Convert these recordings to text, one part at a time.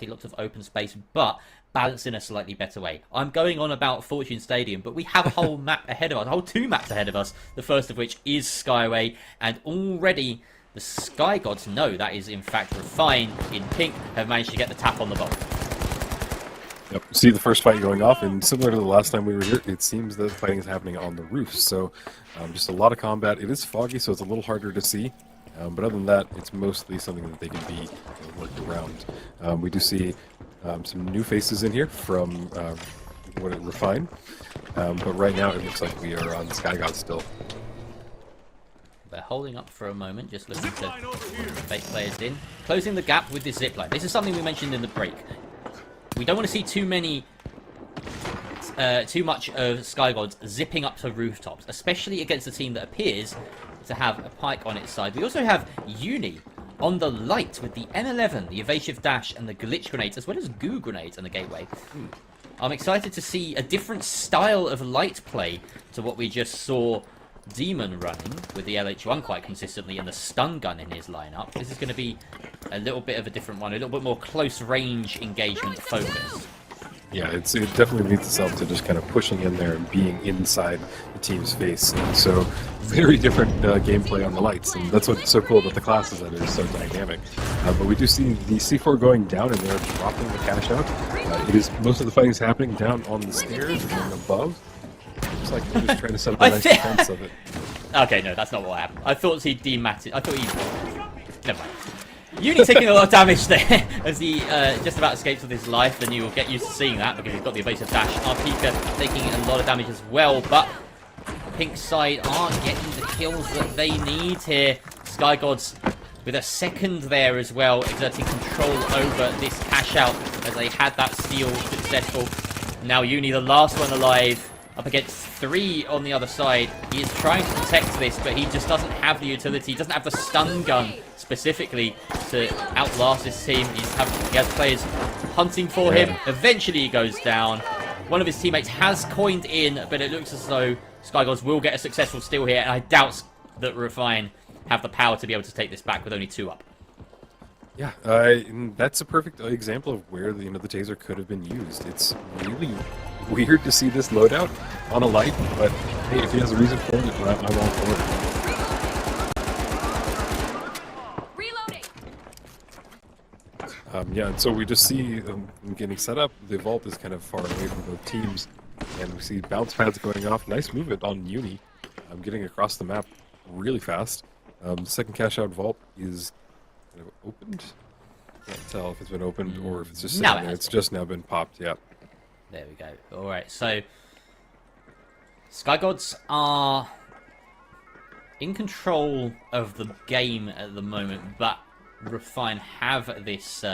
lots of open space, but balanced in a slightly better way. I'm going on about Fortune Stadium, but we have a whole map ahead of us, a whole 2 maps ahead of us, the first of which is Skyway, and already the Sky Gods know that is in fact Refine in pink, have managed to get the tap on the Vault. Yep. See the first fight going off, and similar to the last time we were here, it seems that fighting is happening on the roofs, so just a lot of combat. It is foggy, so it's a little harder to see. But other than that, it's mostly something that they can be worked around. We do see some new faces in here from Refine, but right now it looks like we are on Sky God still. They're holding up for a moment, just looking to fake players in. Closing the gap with this zipline. This is something we mentioned in the break. We don't want to see too much of Sky Gods zipping up to rooftops, especially against a team that appears to have a pike on its side. We also have Uni on the light with the M11, the evasive dash, and the glitch grenades, as well as goo grenades and the gateway. I'm excited to see a different style of light play to what we just saw Demon running with the LH1 quite consistently and the stun gun in his lineup. This is going to be a little bit of a different one, a little bit more close range engagement focused. Yeah, it definitely leads itself to just kind of pushing in there and being inside the team's face. And so, very different gameplay on the lights, and that's what's so cool about the classes, that they're so dynamic. But we do see the C4 going down, and they're dropping the cash out. Most of the fighting is happening down on the stairs and above. Looks like they're just trying to set up a nice defense of it. Okay, no, that's not what happened. I thought he dematted. I thought he. Never mind. Uni taking a lot of damage there as he just about escapes with his life, and you will get used to seeing that because he's got the evasive dash. Arpika taking a lot of damage as well, but pink side aren't getting the kills that they need here. Sky Gods with a second there as well, exerting control over this cash out as they had that steal successful. Now Uni, the last one alive, up against 3 on the other side. He is trying to protect this, but he just doesn't have the utility. He doesn't have the stun gun specifically to outlast this team. He has players hunting for him. Eventually he goes down. One of his teammates has coined in, but it looks as though Sky Gods will get a successful steal here, and I doubt that Refine have the power to be able to take this back with only 2 up. Yeah, that's a perfect example of where the taser could have been used. It's really weird to see this loadout on a light, but hey, if he has a reason for it, I'm all for it. Reloading. Yeah, and so we just see them getting set up. The vault is kind of far away from both teams, and we see bounce pads going off. Nice movement on Uni. Getting across the map really fast. The second cash out vault is kind of opened. Can't tell if it's been opened or if it's just sitting there. It's just now been popped. Yeah. There we go. All right, so Sky Gods are in control of the game at the moment, but Refine have this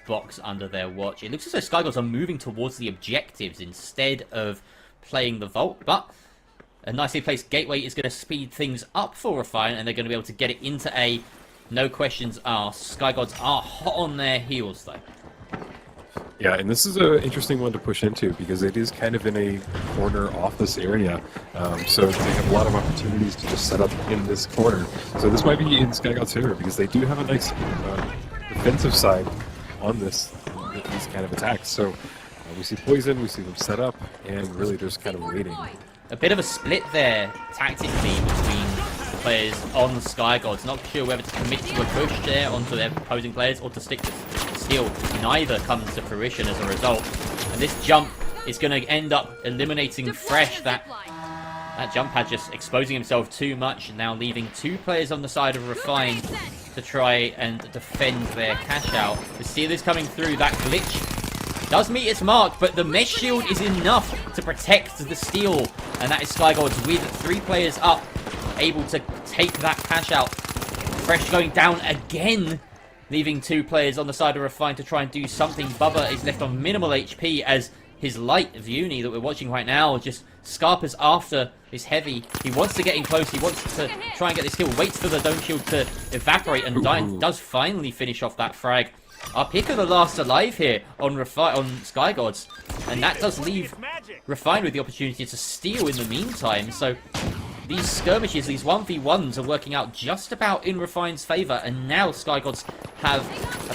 box under their watch. It looks as though Sky Gods are moving towards the objectives instead of playing the vault, but a nicely placed gateway is going to speed things up for Refine, and they're going to be able to get it into A. No questions asked. Sky Gods are hot on their heels, though. Yeah, and this is an interesting one to push into because it is kind of in a corner office area. So they have a lot of opportunities to just set up in this corner. So this might be in Sky God's favor because they do have a nice defensive side on these kind of attacks. So we see poison, we see them set up, and really just kind of waiting. A bit of a split there tactically between the players on Sky Gods. Not sure whether to commit to a push there onto their opposing players or to stick to steal. Neither comes to fruition as a result. And this jump is going to end up eliminating Fresh. That jump pad just exposing himself too much, and now leaving 2 players on the side of Refine to try and defend their cash out. The steal is coming through. That glitch does meet its mark, but the mesh shield is enough to protect the steal. And that is Sky Gods with 3 players up, able to take that cash out. Fresh going down again, leaving 2 players on the side of Refine to try and do something. Bubba is left on minimal HP as his light of Uni that we're watching right now just scarpers after this heavy. He wants to get in close. He wants to try and get this kill. Waits for the dome shield to evaporate, and does finally finish off that frag. Our pick of the last alive here on Sky Gods, and that does leave Refine with the opportunity to steal in the meantime. So these skirmishes, these 1v1s are working out just about in Refine's favour, and now SkyGods have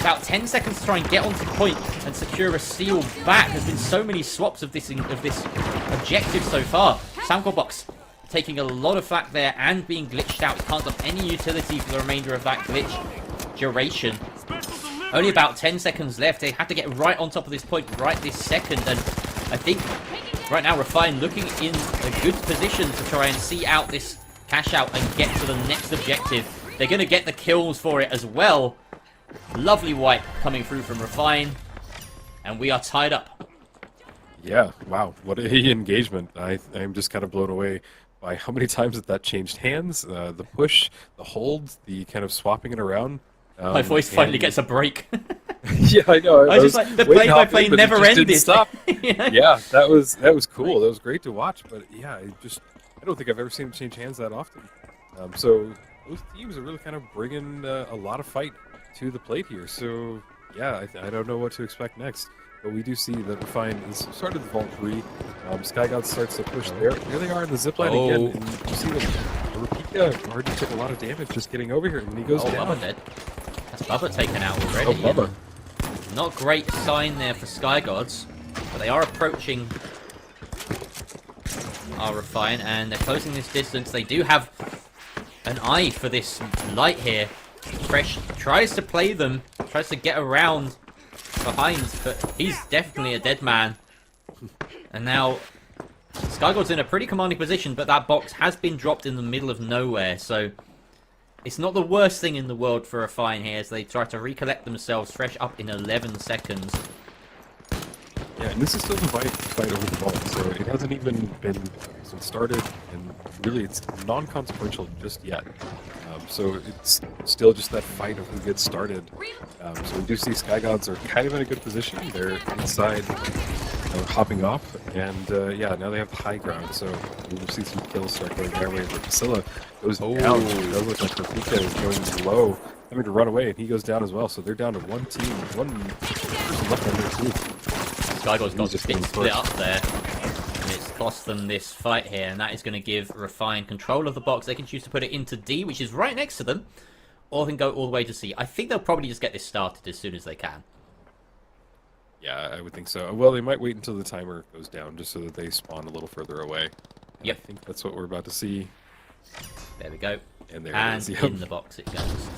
about 10 seconds to try and get onto the point and secure a steal back. There's been so many swaps of this objective so far. Sample Box taking a lot of flak there and being glitched out. He can't have any utility for the remainder of that glitch duration. Only about 10 seconds left. They have to get right on top of this point right this second, and I think right now Refine looking in a good position to try and see out this cash out and get to the next objective. They're going to get the kills for it as well. Lovely wipe coming through from Refine, and we are tied up. Yeah, wow, what a engagement. I'm just kind of blown away by how many times that changed hands, the push, the hold, the kind of swapping it around. My voice finally gets a break. Yeah, I know. I was just like, the play-by-play never ended. Stop. Yeah. Yeah, that was cool. That was great to watch. But yeah, I don't think I've ever seen them change hands that often. So those teams are really kind of bringing a lot of fight to the plate here. So yeah, I don't know what to expect next. But we do see that Refine is started the Vault 3. SkyGods starts to push there. Here they are in the zipline again. And you see that Rapika already took a lot of damage just getting over here. And he goes down. Bubba dead. That's Bubba taken out already. Oh, Bubba. Not great sign there for SkyGods. But they are approaching our Refine, and they're closing this distance. They do have an eye for this light here. Fresh tries to play them, tries to get around behind, but he's definitely a dead man. And now SkyGods in a pretty commanding position, but that box has been dropped in the middle of nowhere, so it's not the worst thing in the world for Refine here as they try to recollect themselves. Fresh up in 11 seconds. Yeah, and this is still the fight over the ball, so it hasn't even been started, and really it's non-consequential just yet. So it's still just that fight of who gets started. So we do see SkyGods are kind of in a good position. They're inside, hopping off, and yeah, now they have the high ground. So we'll see some kills start going their way. But Priscilla goes down. It does look like Rapika is going low, having to run away, and he goes down as well. So they're down to one team, one person left on their team. SkyGods got just been split up there. And it's cost them this fight here, and that is going to give Refine control of the box. They can choose to put it into D, which is right next to them, or they can go all the way to C. I think they'll probably just get this started as soon as they can. Yeah, I would think so. Well, they might wait until the timer goes down just so that they spawn a little further away. And yep. I think that's what we're about to see. There we go. And there and it is. Yep. In the box it goes.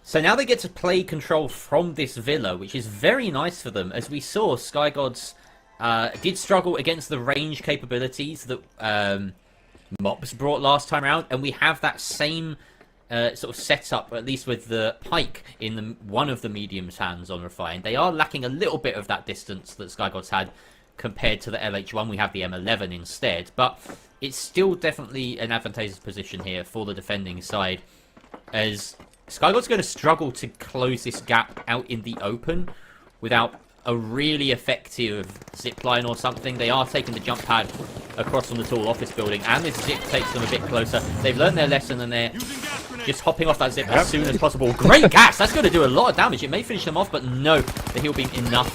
So now they get to play control from this villa, which is very nice for them. As we saw, SkyGods did struggle against the range capabilities that Mops brought last time around, and we have that same sort of setup, at least with the Pike in one of the medium's hands on Refine. They are lacking a little bit of that distance that SkyGods had compared to the LH1. We have the M11 instead, but it's still definitely an advantageous position here for the defending side, as SkyGods going to struggle to close this gap out in the open without a really effective zipline or something. They are taking the jump pad across from the tall office building, and this zip takes them a bit closer. They've learned their lesson, and they're just hopping off that zip as soon as possible. Great gas! That's going to do a lot of damage. It may finish them off, but no, the heal being enough.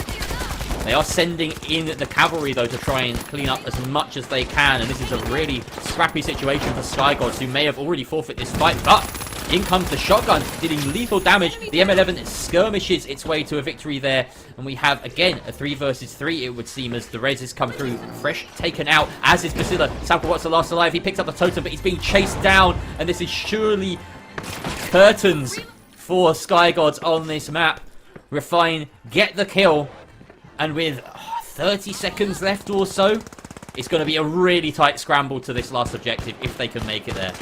They are sending in the cavalry, though, to try and clean up as much as they can, and this is a really scrappy situation for SkyGods, who may have already forfeit this fight, but in comes the shotgun, dealing lethal damage. The M11 skirmishes its way to a victory there. And we have, again, a 3 versus 3, it would seem, as the reses come through. Fresh taken out, as is Priscilla. Sample Watts the last alive. He picks up the totem, but he's being chased down. And this is surely curtains for SkyGods on this map. Refine get the kill. And with 30 seconds left or so, it's going to be a really tight scramble to this last objective if they can make it there.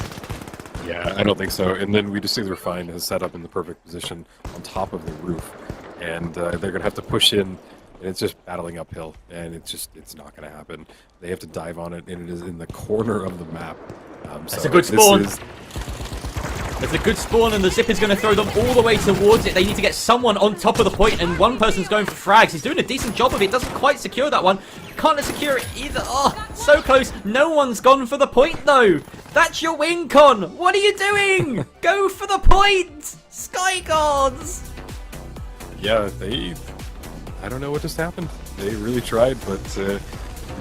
Yeah, I don't think so. And then we just see the Refine is set up in the perfect position on top of the roof. And they're going to have to push in, and it's just battling uphill. And it's not going to happen. They have to dive on it, and it is in the corner of the map. That's a good spawn. There's a good spawn, and the zip is going to throw them all the way towards it. They need to get someone on top of the point, and one person's going for frags. He's doing a decent job of it. Doesn't quite secure that one. Can't secure it either. Oh, so close. No one's gone for the point, though. That's your win, Con. What are you doing? Go for the point. SkyGods. Yeah, I don't know what just happened. They really tried, but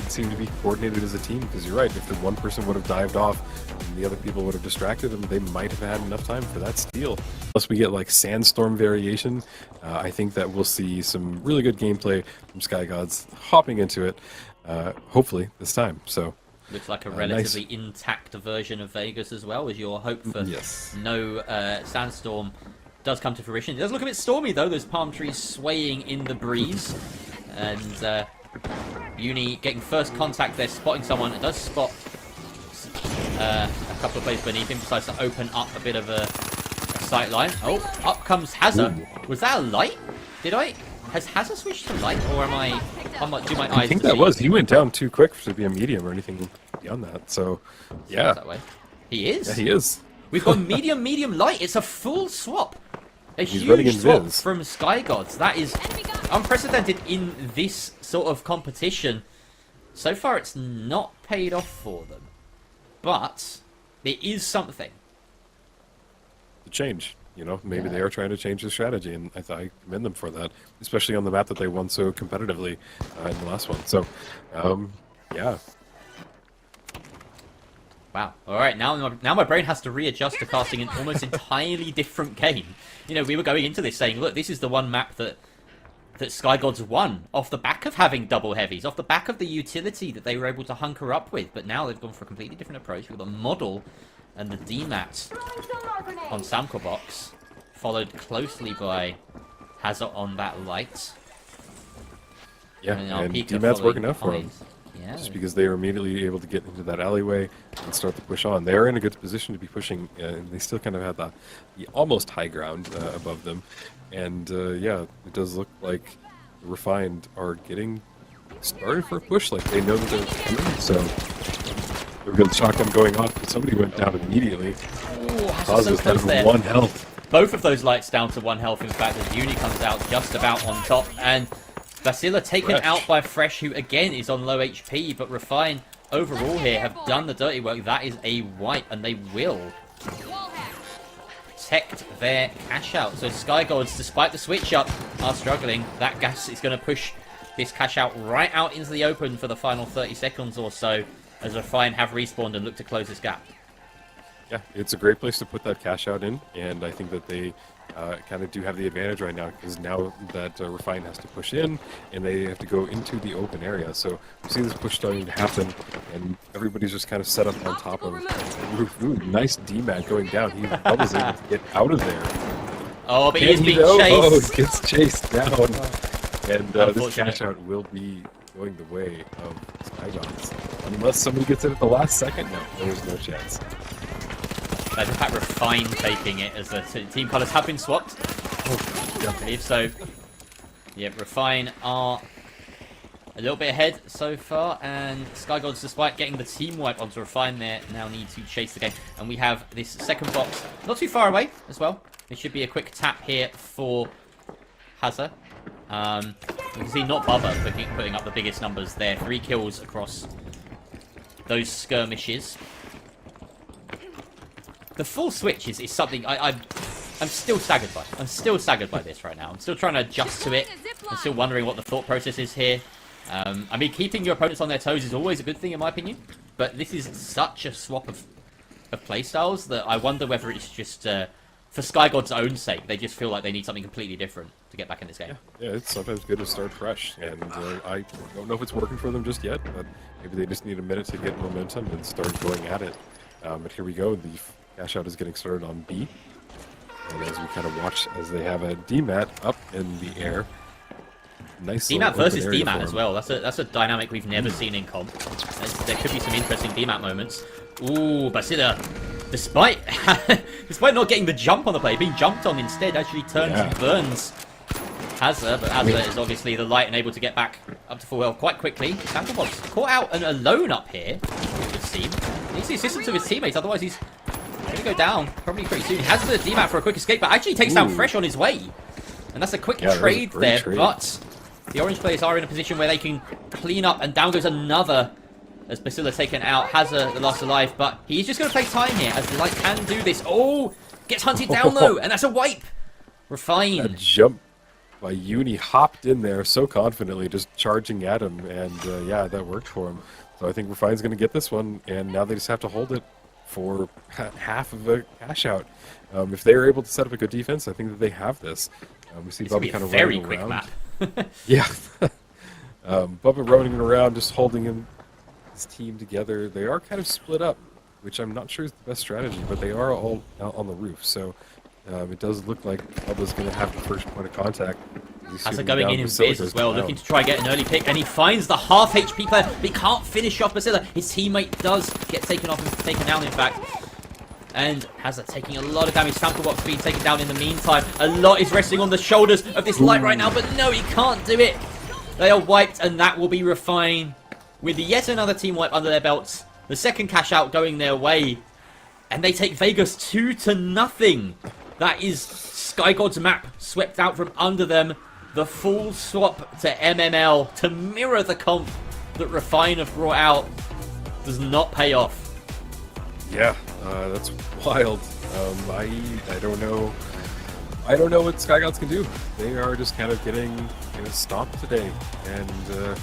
didn't seem to be coordinated as a team, because you're right, if the one person would have dived off and the other people would have distracted them, they might have had enough time for that steal. Unless we get like sandstorm variation, I think that we'll see some really good gameplay from Sky Gods hopping into it, hopefully this time. So looks like a relatively intact version of Vegas as well, as your hope for no sandstorm does come to fruition. It does look a bit stormy though, those palm trees swaying in the breeze. And Uni getting first contact there, spotting someone. It does spot a couple of players beneath him, decides to open up a bit of a sight line. Oh, up comes Hazza. Was that a light? Has Hazza switched to light, or do my eyes I think that was. He went down too quick to be a medium or anything beyond that. So, yeah. That way. He is? Yeah, he is. We've got medium, medium, light. It's a full swap. A He's running huge in swap Viz. from Sky Gods. That is unprecedented in this sort of competition. So far, it's not paid off for them. But it is something. To change. You know, maybe they are trying to change their strategy, and I commend them for that, especially on the map that they won so competitively in the last one. So, yeah. Wow. All right, now my brain has to readjust to casting an almost entirely different game. You know, we were going into this saying, look, this is the one map that Sky Gods won off the back of having double heavies, off the back of the utility that they were able to hunker up with. But now they've gone for a completely different approach. We've got the model and the DMAT on Samco Box, followed closely by Hazard on that light. Yeah, and DMAT's working out for him. Yeah. Just because they were immediately able to get into that alleyway and start to push on. They are in a good position to be pushing, and they still kind of have the almost high ground above them. And yeah, it does look like the Refined are getting started for a push. Like they know that they're coming, so they've got the shotgun going off, but somebody went down immediately. Oh, so close there. 1 health. Both of those lights down to 1 health, in fact, as Uni comes out just about on top. And Basila taken out by Fresh, who again is on low HP, but Refine overall here have done the dirty work. That is a wipe, and they will protect their cash out. So Sky Gods, despite the switch up, are struggling. That gas is going to push this cash out right out into the open for the final 30 seconds or so, as Refine have respawned and look to close this gap. Yeah, it's a great place to put that cash out in, and I think that they kind of do have the advantage right now, because now that Refine has to push in, and they have to go into the open area. So we see this push starting to happen, and everybody's just kind of set up on top of the roof. Ooh, nice DMAT going down. He was able to get out of there. Oh, but he is being chased. Oh, chased. gets chased down. And this cash out will be going the way of Sky Gods. Unless somebody gets it at the last second, no, there's no chance. In fact, Refine taking it as the team colours have been swapped. I believe so. Yeah, Refine are a little bit ahead so far, and Sky Gods, despite getting the team wipe onto Refine there, now need to chase the game. And we have this second box not too far away as well. It should be a quick tap here for Hazza. You can see not Bubba putting up the biggest numbers there. 3 kills across those skirmishes. The full switch is something I'm still staggered by. I'm still staggered by this right now. I'm still trying to adjust to it. I'm still wondering what the thought process is here. I mean, keeping your opponents on their toes is always a good thing in my opinion. But this is such a swap of playstyles that I wonder whether it's just for Sky God's own sake. They just feel like they need something completely different to get back in this game. Yeah, it's sometimes good to start fresh. And I don't know if it's working for them just yet, but maybe they just need a minute to get momentum and start going at it. But here we go. The cash out is getting started on B. And as we kind of watch as they have a DMAT up in the air. Nice DMAT versus DMAT as well. That's a dynamic we've never seen in comp. There could be some interesting DMAT moments. Ooh, Basila, despite not getting the jump on the play, being jumped on instead, actually turns and burns Hazza, but Hazza is obviously the light and able to get back up to full health quite quickly. Sandelbob's caught out and alone up here, it would seem. He needs the assistance of his teammates, otherwise he's going to go down probably pretty soon. He has the DMAT for a quick escape, but actually takes down Fresh on his way. And that's a quick trade there, but the orange players are in a position where they can clean up, and down goes another as Basila taken out. Hazza the last alive, but he's just going to play time here as the light can do this. Oh, gets hunted down though, and that's a wipe. Refine. That jump by Uni hopped in there so confidently, just charging at him, and yeah, that worked for him. So I think Refine's going to get this one, and now they just have to hold it for half of a cash out. If they're able to set up a good defense, I think that they have this. We see Bubba kind of very running quick around. map. Yeah. Bubba running around, just holding his team together. They are kind of split up, which I'm not sure is the best strategy, but they are all out on the roof. So it does look like Bubba's going to have the first point of contact. As going in Biz as well, looking to try and get an early pick, and he finds the half HP player, but he can't finish off Basilla. His teammate does get taken off and taken down, in fact. And Hazza taking a lot of damage. Sample box being taken down in the meantime. A lot is resting on the shoulders of this light right now, but no, he can't do it. They are wiped, and that will be Refine with yet another team wipe under their belts. The second cash out going their way, and they take Vegas 2-0. That is Sky God's map swept out from under them. The full swap to MML to mirror the comp that Refine have brought out does not pay off. Yeah, that's wild. I don't know. I don't know what Sky Gods can do. They are just kind of getting stomped today, and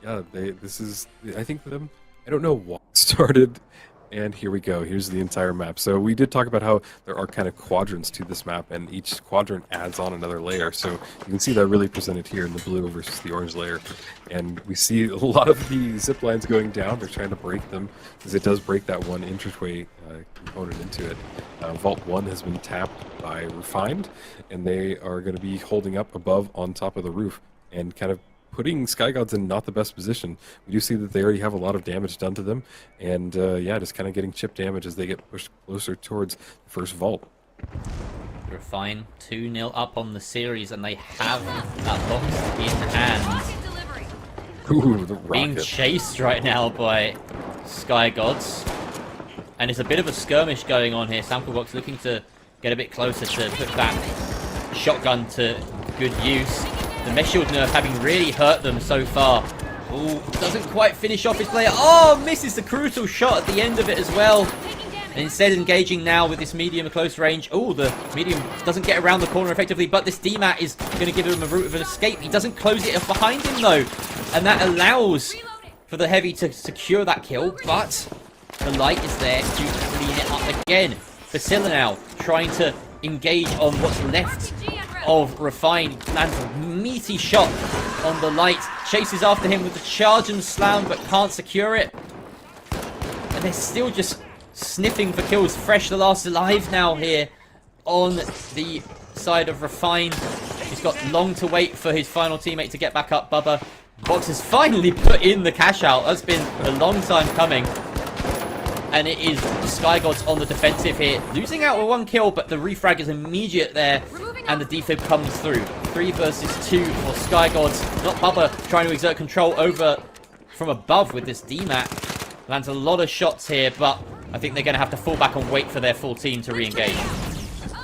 yeah, this is. I think for them, I don't know what started. And here we go. Here's the entire map. So we did talk about how there are kind of quadrants to this map, and each quadrant adds on another layer. So you can see that really presented here in the blue versus the orange layer. And we see a lot of the zip lines going down. They're trying to break them, because it does break that one entranceway component into it. Vault 1 has been tapped by Refined, and they are going to be holding up above on top of the roof and kind of putting Sky Gods in not the best position. We do see that they already have a lot of damage done to them, and yeah, just kind of getting chip damage as they get pushed closer towards the first vault. Refine 2-0 up on the series, and they have that box in hand. Ooh, the rocket. Being chased right now by Sky Gods, and it's a bit of a skirmish going on here. Sample box looking to get a bit closer to put that shotgun to good use. The mesh shield nerf having really hurt them so far. Ooh, doesn't quite finish off his player. Oh, misses the crucial shot at the end of it as well. And instead engaging now with this medium close range. Oh, the medium doesn't get around the corner effectively, but this DMAT is going to give him a route of an escape. He doesn't close it behind him though. And that allows for the heavy to secure that kill, but the light is there to clean it up again. Basilla now trying to engage on what's left of Refine, lands a meaty shot on the light, chases after him with the charge and slam, but can't secure it. And they're still just sniffing for kills. Fresh, the last alive now here on the side of Refine. He's got long to wait for his final teammate to get back up. Bubba Box has finally put in the cash out. That's been a long time coming. And it is the Sky Gods on the defensive here, losing out with 1 kill, but the refrag is immediate there, and the defib comes through. 3 versus 2 for Sky Gods. Not Bubba trying to exert control over from above with this DMAT. Lands a lot of shots here, but I think they're going to have to fall back and wait for their full team to re-engage.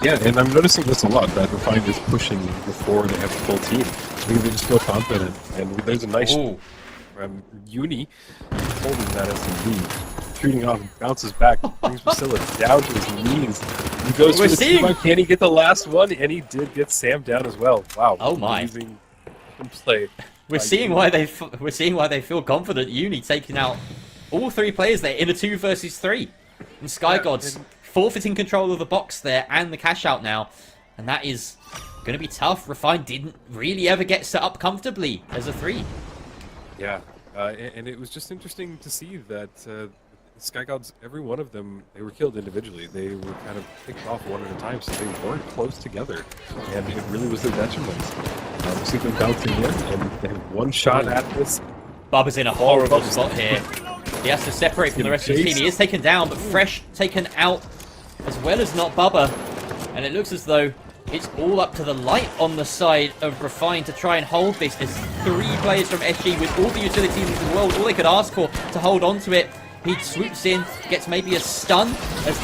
Yeah, and I'm noticing this a lot, that Refined is pushing before they have a full team. I think they just feel confident, and there's a nice Uni holding that as a lead. Shooting off, bounces back, brings Basilla down to his knees. He goes for the team. Can he get the last one? And he did get Sam down as well. Wow. Oh my. Play. We're seeing why they feel confident. Uni taking out all 3 players there in a 2 versus 3. And Sky Gods forfeiting control of the box there and the cash out now. And that is going to be tough. Refine didn't really ever get set up comfortably as a 3. Yeah. And it was just interesting to see that Sky Gods, every one of them, they were killed individually. They were kind of picked off one at a time, so they weren't close together. And it really was their detriment. We see them bouncing in, and they have 1 shot at this. Bubba's in a horrible spot here. He has to separate from the rest of his team. He is taken down, but Fresh taken out as well as not Bubba. And it looks as though it's all up to the light on the side of Refine to try and hold this. There's 3 players from SG with all the utilities in the world, all they could ask for to hold on to it. He swoops in, gets maybe a stun as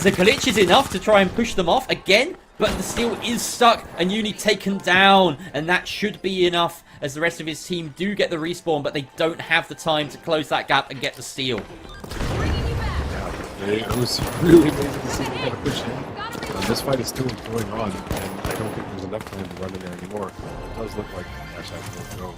the glitch is enough to try and push them off again, but the steal is stuck and Uni taken down, and that should be enough as the rest of his team do get the respawn, but they don't have the time to close that gap and get the steal. Yeah, it was really amazing to see them kind of push in. This fight is still going on, and I don't think there's enough time to run in there anymore. It does look like Cash Out will go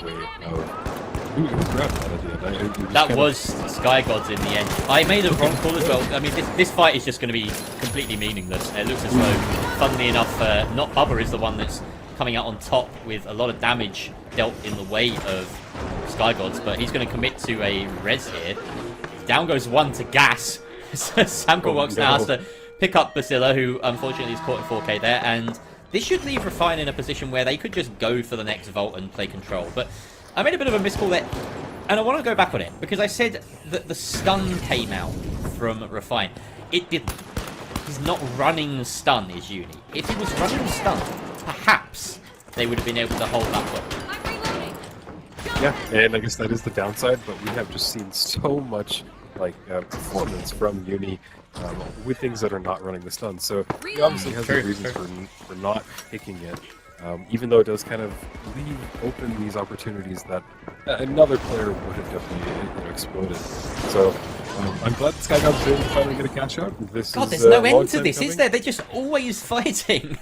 way out. Who grabbed that at the end? That was Sky Gods in the end. I made a wrong call as well. I mean, this fight is just going to be completely meaningless. It looks as though, funnily enough, not Bubba is the one that's coming out on top with a lot of damage dealt in the way of Sky Gods, but he's going to commit to a res here. Down goes one to gas. Samco Walks now has to pick up Basila, who unfortunately is caught in 4K there, and this should leave Refine in a position where they could just go for the next Vault and play control. But I made a bit of a miscall there, and I want to go back on it, because I said that the stun came out from Refine. It didn't. He's not running stun, is Uni. If he was running stun, perhaps they would have been able to hold that one. I'm reloading. Yeah, and I guess that is the downside, but we have just seen so much like performance from Uni with things that are not running the stun. So he obviously has the reasons for not picking it, even though it does kind of leave open these opportunities that another player would have definitely exploded. So I'm glad Sky God's able to finally get a catch out. God, there's no end to this, is there? They're just always fighting.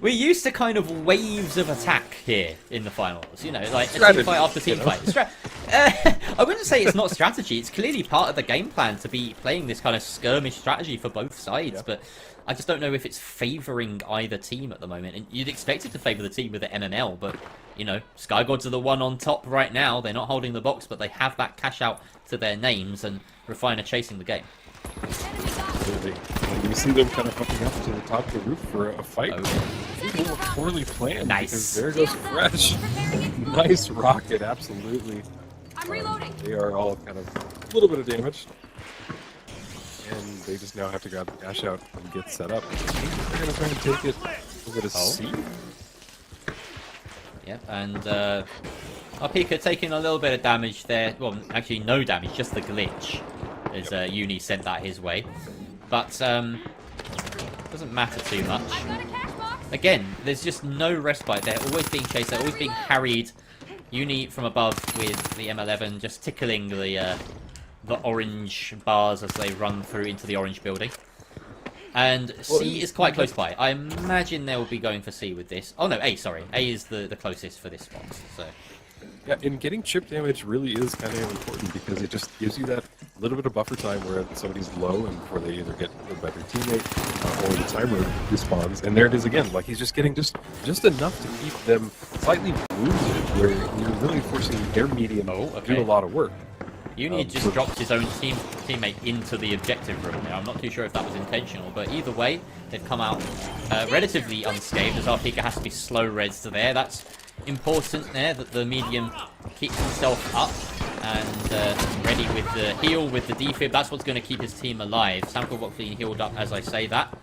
We're used to kind of waves of attack here in the finals, you know, like a team fight after team fight. I wouldn't say it's not strategy. It's clearly part of the game plan to be playing this kind of skirmish strategy for both sides, but I just don't know if it's favouring either team at the moment. And you'd expect it to favour the team with the MML, but, you know, Sky Gods are the one on top right now. They're not holding the box, but they have that cash out to their names, and Refiner chasing the game. Absolutely. And you see them kind of fucking up to the top of the roof for a fight. People were poorly planned. Nice. Because there goes Fresh. Nice rocket, absolutely. I'm reloading. They are all kind of a little bit of damage. And they just now have to grab the cash out and get set up. I think they're going to try and take it over to C. Yeah, and our Pika taking a little bit of damage there. Well, actually no damage, just the glitch. As Uni sent that his way. But doesn't matter too much. I've got a cash box. Again, there's just no respite. They're always being chased. They're always being harried. Uni from above with the M11 just tickling the orange bars as they run through into the orange building. And C is quite close by. I imagine they'll be going for C with this. Oh no, A, sorry. A is the closest for this spot. So yeah, and getting chip damage really is kind of important because it just gives you that little bit of buffer time where somebody's low and before they either get killed by their teammate or the timer respawns. And there it is again. Like he's just getting just enough to keep them slightly wounded where you're really forcing their medium to do a lot of work. Uni just dropped his own teammate into the objective room there. I'm not too sure if that was intentional, but either way, they've come out relatively unscathed as our Pika has to be slow res to there. That's important there, that the medium keeps himself up and ready with the heal, with the defib. That's what's going to keep his team alive. Sample Box being healed up as I say that.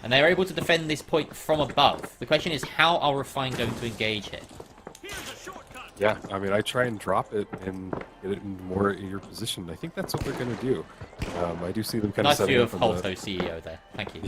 And they're able to defend this point from above. The question is, how are Refine going to engage here? Yeah, I mean, I try and drop it and get it more in your position. I think that's what they're going to do. I do see them kind Nice of view of setting Holto up CEO there. Thank you.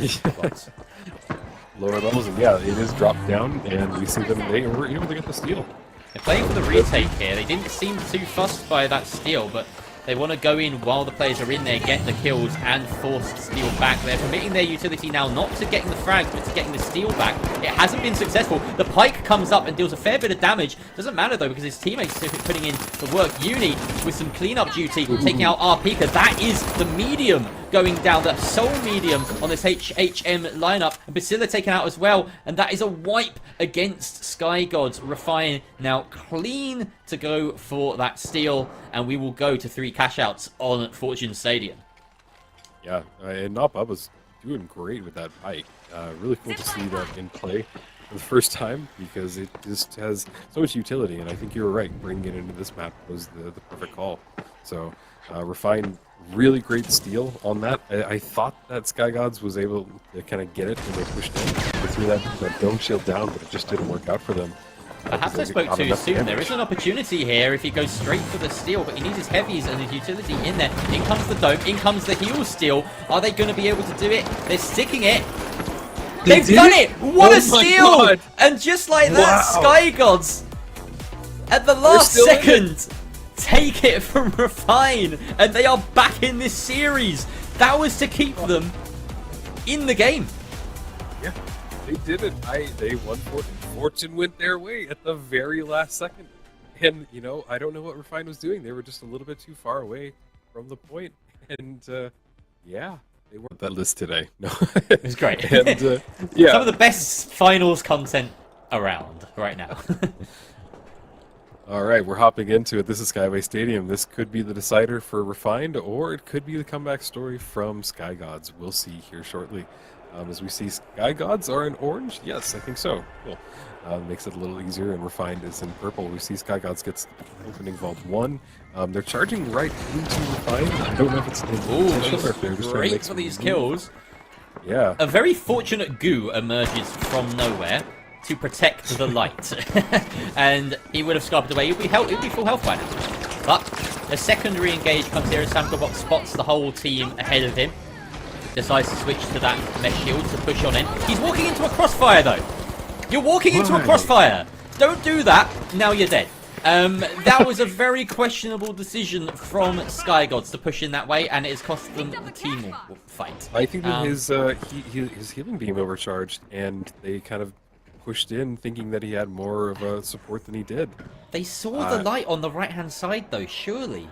lower levels, and yeah, it is dropped down, and we see them, they were able to get the steal. They're playing for the retake here. They didn't seem too fussed by that steal, but they want to go in while the players are in there, get the kills, and force the steal back. They're committing their utility now not to getting the frag, but to getting the steal back. It hasn't been successful. The Pike comes up and deals a fair bit of damage. Doesn't matter, though, because his teammates are putting in the work. Uni, with some cleanup duty, taking out our Pika. That is the medium going down, the sole medium on this HHM lineup. And Basila taken out as well. And that is a wipe against Sky Gods. Refine now clean to go for that steal. And we will go to 3 cash outs on Fortune Stadium. Yeah, and Nopub was doing great with that Pike. Really cool to see that in play for the first time, because it just has so much utility, and I think you were right, bringing it into this map was the perfect call. So Refine, really great steal on that. I thought that Sky Gods was able to kind of get it when they pushed in. They threw that dome shield down, but it just didn't work out for them. Perhaps I spoke too soon. There is an opportunity here if he goes straight for the steal, but he needs his heavies and his utility in there. In comes the dome, in comes the heal steal. Are they going to be able to do it? They're sticking it. They've done it! What a steal! And just like that, Sky Gods, at the last second, take it from Refine, and they are back in this series. That was to keep them in the game. Yeah, They did it. They won. Fortune went their way at the very last second. And, you know, I don't know what Refine was doing. They were just a little bit too far away from the point. And, yeah, they were that list today. No, It was great. And, yeah. Some of the best finals content around right now. All right, we're hopping into it. This is Skyway Stadium. This could be the decider for Refined, or it could be the comeback story from Sky Gods. We'll see here shortly. As we see, Sky Gods are in orange. Yes, I think so. Cool. Makes it a little easier, and Refined is in purple. We see Sky Gods gets opening vault 1. They're charging right into Refined. I don't know if it's intentional or if they're just trying to Great make for some these move. kills. Yeah. A very fortunate Goo emerges from nowhere to protect the light. And he would have scarped away. He'd be full health by now. But a secondary engage comes here, and Samkobot spots the whole team ahead of him. Decides to switch to that mesh shield to push on in. He's walking into a crossfire though. You're walking into a crossfire. Don't do that. Now you're dead. That was a very questionable decision from Sky Gods to push in that way, and it has cost them the team fight. I think that his healing beam overcharged, and they kind of pushed in thinking that he had more of a support than he did. They saw the light on the right-hand side, though, surely.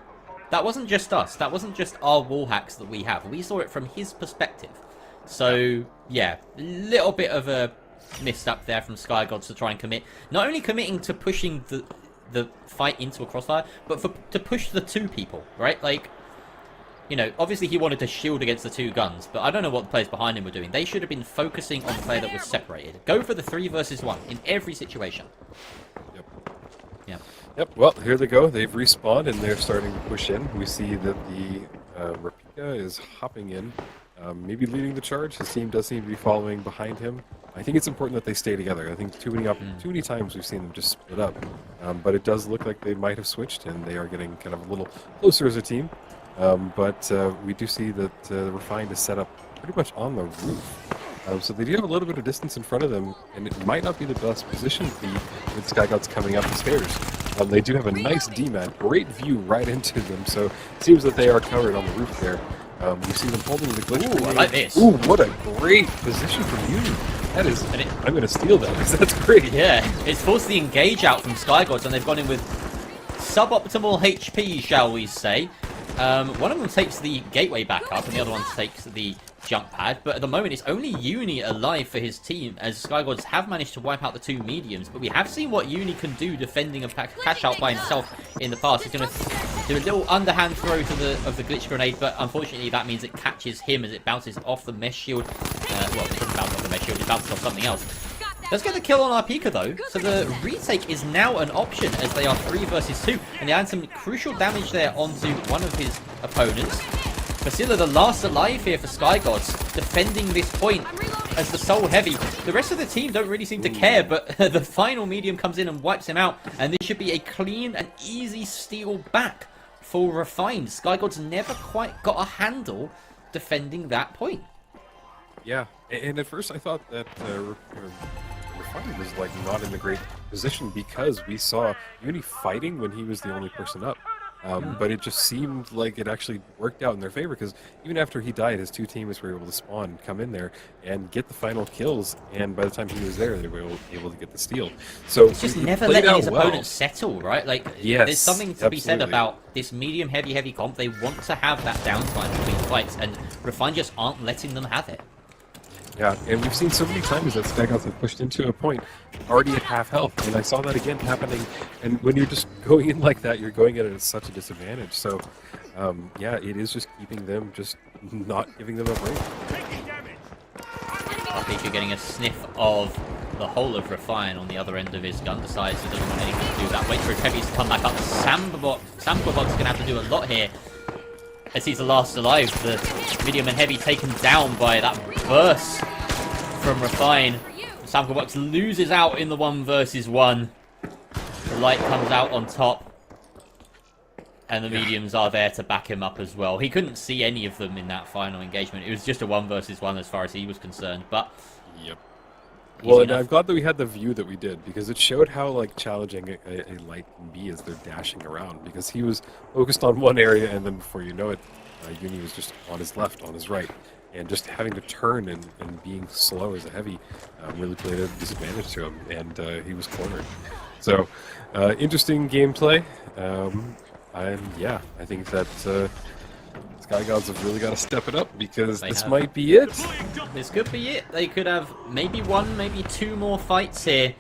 That wasn't just us. That wasn't just our wall hacks that we have. We saw it from his perspective. So, yeah, a little bit of a misstep there from Sky Gods to try and commit. Not only committing to pushing the fight into a crossfire, but to push the two people, right? Like, you know, obviously he wanted to shield against the two guns, but I don't know what the players behind him were doing. They should have been focusing on the player that was separated. Go for the 3 versus 1 in every situation. Yep. Yeah. Yep, well, here they go. They've respawned, and they're starting to push in. We see that the Rapika is hopping in, maybe leading the charge. His team does seem to be following behind him. I think it's important that they stay together. I think too many times we've seen them just split up. But it does look like they might have switched, and they are getting kind of a little closer as a team. But we do see that Refined is set up pretty much on the roof. So they do have a little bit of distance in front of them, and it might not be the best position to be with Sky Gods coming up the stairs. They do have a nice D-mat, great view right into them, so it seems that they are covered on the roof there. You see them holding the glitch. Ooh, I like this. Ooh, what a great position from you. That is, I'm going to steal that because that's great. Yeah, it's forced the engage out from Sky Gods, and they've gone in with suboptimal HP, shall we say. One of them takes the gateway back up, and the other one takes the jump pad. But at the moment, it's only Uni alive for his team, as Sky Gods have managed to wipe out the 2 mediums. But we have seen what Uni can do defending a cash out by himself in the past. He's going to do a little underhand throw to the glitch grenade, but unfortunately that means it catches him as it bounces off the mesh shield. Well, it doesn't bounce off the mesh shield, it bounces off something else. Let's get the kill on our Pika though, so the retake is now an option as they are 3 versus 2, and they add some crucial damage there onto one of his opponents. Basila, the last alive here for Sky Gods, defending this point as the sole heavy. The rest of the team don't really seem to care, but the final medium comes in and wipes him out, and this should be a clean and easy steal back for Refined. Sky Gods never quite got a handle defending that point. Yeah, and at first I thought that Refined was like not in a great position because we saw Uni fighting when he was the only person up. But it just seemed like it actually worked out in their favor because even after he died, his 2 teammates were able to spawn, come in there, and get the final kills. And by the time he was there, they were able to get the steal. So it's just never letting his opponents settle, right? Like, yes, there's something to be said about this medium heavy comp. They want to have that downtime between fights, and Refine just aren't letting them have it. Yeah, and we've seen so many times that Sky Gods have pushed into a point already at half health, and I saw that again happening. And when you're just going in like that, you're going in at such a disadvantage. So, yeah, it is just keeping them, just not giving them a break. I think you're getting a sniff of the whole of Refine on the other end of his gun. Decides he doesn't want anything to do with that. Wait for his heavies to come back up. Samkobot's going to have to do a lot here, as he's the last alive. The medium and heavy taken down by that burst from Refine. Samkobot loses out in the 1 versus 1. The light comes out on top, and the mediums are there to back him up as well. He couldn't see any of them in that final engagement. It was just a 1 versus 1 as far as he was concerned. But yep. Well, and I'm glad that we had the view that we did, because it showed how like challenging a light can be as they're dashing around, because he was focused on one area, and then before you know it, Uni was just on his left, on his right. and just having to turn and being slow as a heavy really played a disadvantage to him, and he was cornered. So, interesting gameplay. Yeah, I think that Sky Gods have really got to step it up because this might be it. This could be it. They could have maybe one, maybe two more fights here.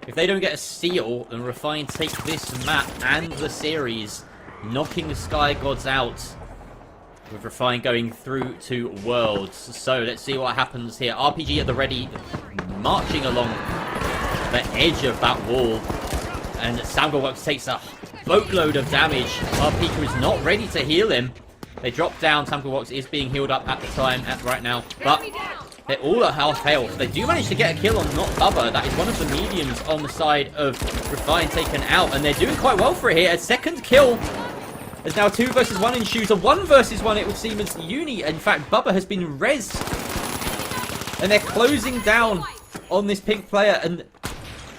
If they don't get a steal, and Refine take this map and the series, knocking the Sky Gods out, with Refine going through to Worlds. So let's see what happens here. RPG at the ready, marching along the edge of that wall, and Samgleworks takes a boatload of damage. RPK is not ready to heal him. They drop down. Samgleworks is being healed up at the time, right now, but they're all at half health. They do manage to get a kill on Not Bubba. That is one of the mediums on the side of Refine taken out, and they're doing quite well for it here. A second kill. There's now 2 versus 1 in Shooter. 1 versus 1 it would seem as Uni. In fact, Bubba has been rezzed. And they're closing down on this pink player, and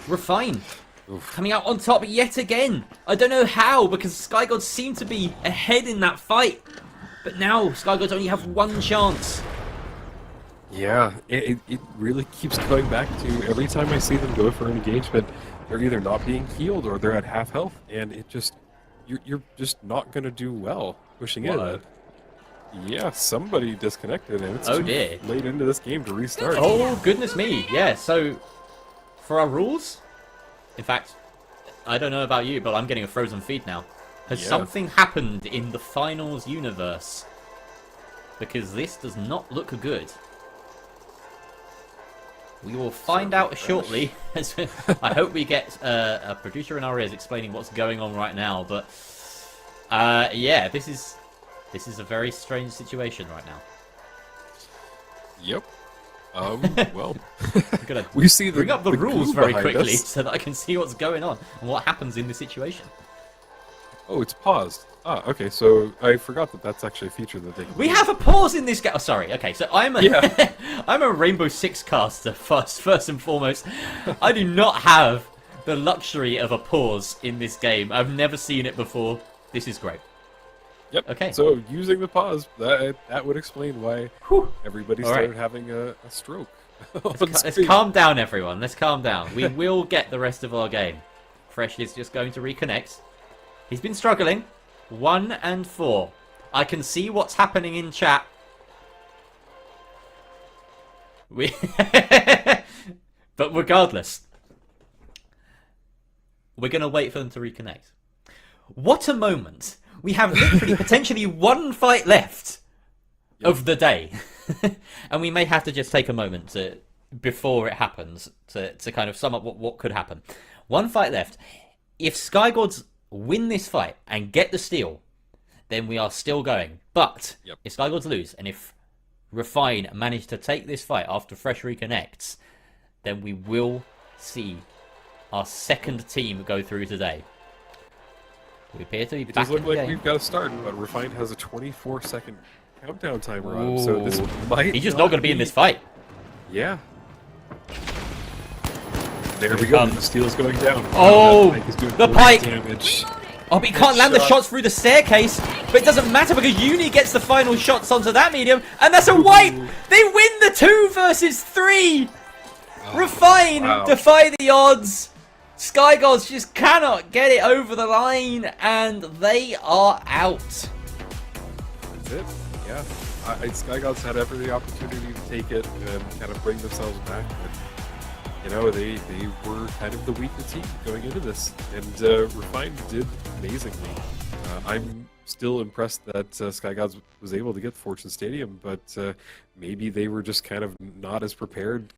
Refine coming out on top yet again. I don't know how, because Sky Gods seem to be ahead in that fight. But now, Sky Gods only have 1 chance. Yeah, it really keeps going back to every time I see them go for an engagement, they're either not being healed or they're at half health, and it just, you're just not going to do well pushing in. Yeah, somebody disconnected, and it's too late into this game to restart. Oh, goodness me. Yeah, so for our rules, in fact, I don't know about you, but I'm getting a frozen feed now. Has something happened in the finals universe? Because this does not look good. We will find out shortly. I hope we get a producer in our ears explaining what's going on right now. But yeah, this is a very strange situation right now. Yep. Well, we see bring up the rules very quickly so that I can see what's going on and what happens in the situation. Oh, it's paused. Ah, okay. So I forgot that that's actually a feature that they can We have a pause in this game. Oh, sorry. Okay, so I'm a I'm a Rainbow Six caster first and foremost. I do not have the luxury of a pause in this game. I've never seen it before. This is great. Yep. Okay. So using the pause, that would explain why everybody started having a stroke. Let's calm down, everyone. Let's calm down. We will get the rest of our game. Fresh is just going to reconnect. He's been struggling. 1 and 4. I can see what's happening in chat. But regardless, we're going to wait for them to reconnect. What a moment. We have literally potentially 1 fight left of the day. And we may have to just take a moment before it happens to kind of sum up what could happen. 1 fight left. If Sky Gods win this fight and get the steal, then we are still going. But if Sky Gods lose, and if Refine manage to take this fight after Fresh reconnects, then we will see our second team go through today. We appear to be back in the game. It does look like we've got to start, but Refine has a 24-second countdown timer on him, so this might He's just not going to be in this fight. Yeah. There we go. The steel's going down. Oh, the pike! Damage. Oh, but he can't land the shots through the staircase. But it doesn't matter because Uni gets the final shots onto that medium, and that's a wipe! They win the 2 versus 3! Refine defy the odds. Sky Gods just cannot get it over the line, and they are out. That's it. Yeah. Sky Gods had every opportunity to take it and kind of bring themselves back. But, you know, they were kind of the weaker team going into this, and Refine did amazingly. I'm still impressed that Sky Gods was able to get Fortune Stadium, but maybe they were just kind of not as prepared